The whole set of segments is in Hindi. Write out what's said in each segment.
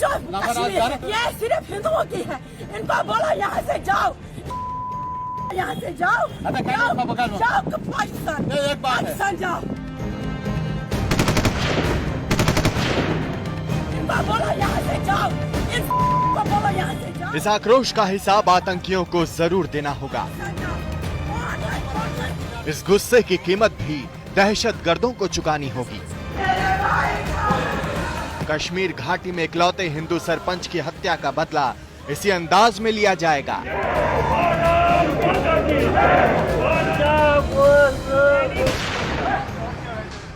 जो कश्मीर है ये सिर्फ हिंदुओं की है, इनको बोलो यहाँ से जाओ, यहाँ से जाओ, जाओ पाकिस्तान जाओ, इनको बोलो यहाँ से जाओ, इनको बोलो यहाँ से जाओ। इस आक्रोश का हिसाब आतंकियों को जरूर देना होगा। इस गुस्से की कीमत भी दहशतगर्दों को चुकानी होगी। कश्मीर घाटी में इकलौते हिंदू सरपंच की हत्या का बदला इसी अंदाज में लिया जाएगा।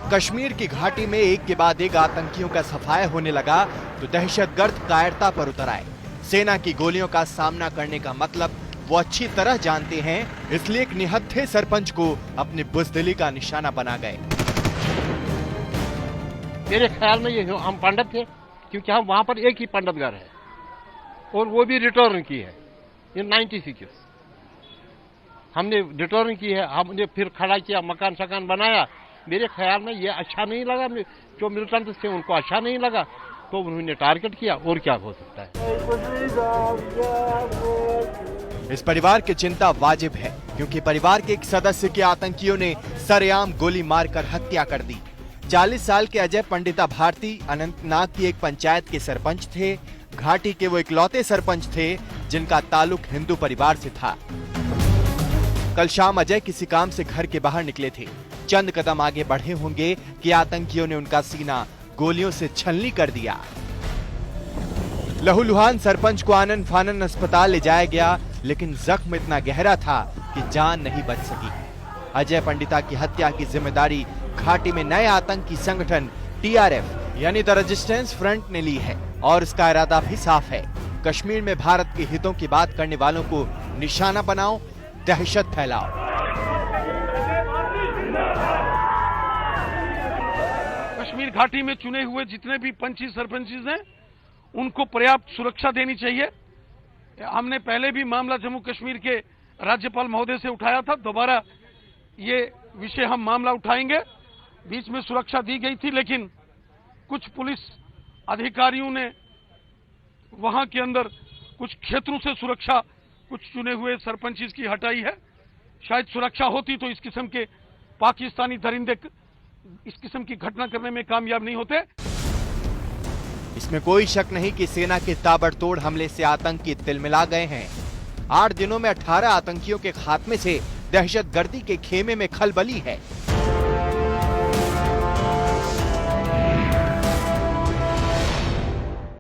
कश्मीर की घाटी में एक के बाद एक आतंकियों का सफाया होने लगा तो दहशतगर्द कायरता पर उतर आए। सेना की गोलियों का सामना करने का मतलब वो अच्छी तरह जानते हैं, इसलिए एक निहत्थे सरपंच को अपनी बुज़दिली का निशाना बना गए। मेरे ख्याल में ये हम पंडित थे, क्योंकि हम वहां पर एक ही पंडित घर है और वो भी रिटर्न की है। ये 96 हमने रिटर्न की है, हमने फिर खड़ा किया, मकान शकान बनाया। मेरे ख्याल में ये अच्छा नहीं लगा, जो मिलिटेंट थे उनको अच्छा नहीं लगा, तो उन्होंने टारगेट किया। और क्या हो सकता है। इस परिवार की चिंता वाजिब है, क्योंकि परिवार के एक सदस्य के आतंकियों ने सरेआम गोली मारकर हत्या कर दी। 40 साल के अजय पंडिता भारती अनंतनाग की एक पंचायत के सरपंच थे। घाटी के वो इकलौते सरपंच थे जिनका ताल्लुक हिंदू परिवार से था। कल शाम अजय किसी काम से घर के बाहर निकले थे। चंद कदम आगे बढ़े होंगे कि आतंकियों ने उनका सीना गोलियों से छलनी कर दिया। लहूलुहान सरपंच को आनन फानन अस्पताल ले जाया गया, लेकिन जख्म इतना गहरा था कि जान नहीं बच सकी। अजय पंडिता की हत्या की जिम्मेदारी घाटी में नए आतंकी संगठन TRF यानी द रेजिस्टेंस फ्रंट ने ली है, और इसका इरादा भी साफ है। कश्मीर में भारत के हितों की बात करने वालों को निशाना बनाओ, दहशत फैलाओ। कश्मीर घाटी में चुने हुए जितने भी पंची सरपंचेस हैं, उनको पर्याप्त सुरक्षा देनी चाहिए। हमने पहले भी मामला जम्मू कश्मीर के राज्यपाल महोदय से उठाया था, दोबारा ये विषय हम मामला उठाएंगे। बीच में सुरक्षा दी गई थी, लेकिन कुछ पुलिस अधिकारियों ने वहां के अंदर कुछ क्षेत्रों से सुरक्षा कुछ चुने हुए सरपंचेस की हटाई है। शायद सुरक्षा होती तो इस किस्म के पाकिस्तानी दरिंदे इस किस्म की घटना करने में कामयाब नहीं होते। इसमें कोई शक नहीं कि सेना के ताबड़तोड़ हमले से आतंकी तिलमिला गए हैं। 8 दिनों में 18 आतंकियों के खात्मे से दहशतगर्दी के खेमे में खलबली है।